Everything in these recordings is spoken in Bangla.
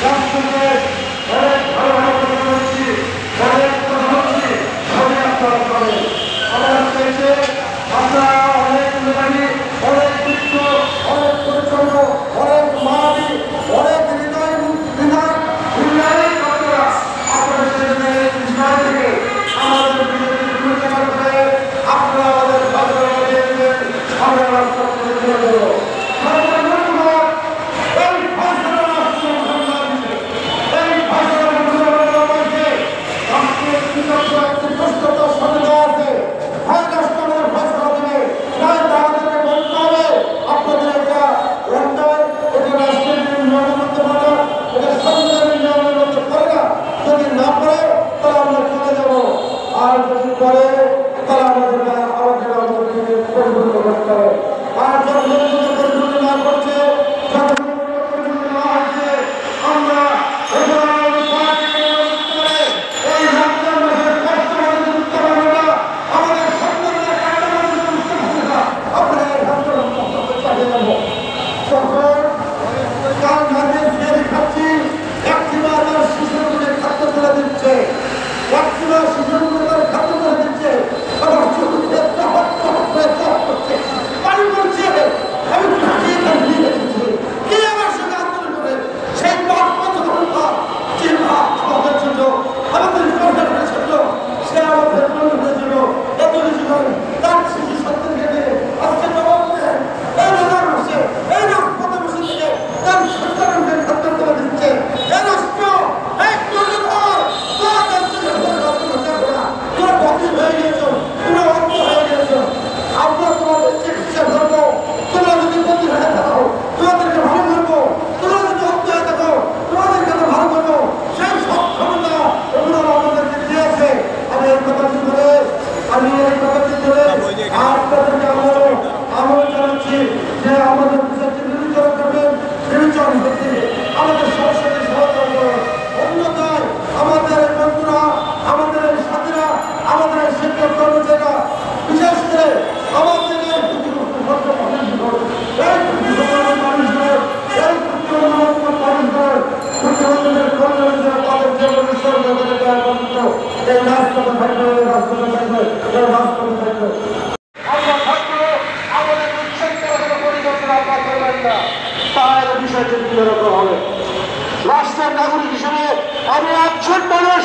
রাষ্ট্রকে অনেক ভালোভাবে কথা বলছি, অনেক কথা বলছি, সবই আপনারা করেন। আমার চাইছে আপনারা অনেক মেধাবী, অনেক বৃদ্ধ, অনেক পরিচ্ছন্ন, অনেক মানবী, অনেক হৃদয় আপনারা আপনাদের হৃদয় থেকে আমাদের করে আপনারা আমাদের আমরা রাস্তা করে দেব। আর যদি করে তারা আমাদেরকে পরিবর্তন করতে হবে। আর যখন পরিবর্তন না করছে আমরা রাষ্ট্রের নাগরিক হিসেবে আমি একজন মানুষ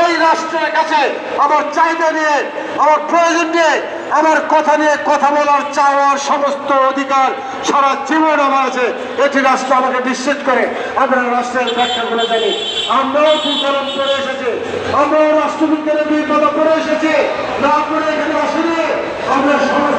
এই রাষ্ট্রের কাছে আমার চাহিদা নিয়ে, আমার প্রয়োজন নিয়ে, আমার কথা নিয়ে কথা বলার চাওয়ার সমস্ত অধিকার সারা জীবন আমার আছে। এটি রাষ্ট্র আমাকে নিশ্চিত করে। আমরা রাষ্ট্রের ব্যাখ্যা করে জানি, আমরাও বিজ্ঞান করে এসেছি, আমরাও রাষ্ট্রবিজ্ঞানের বিজ্ঞান করে এসেছি, না করে এখানে আসিনি। আমরা সমাজ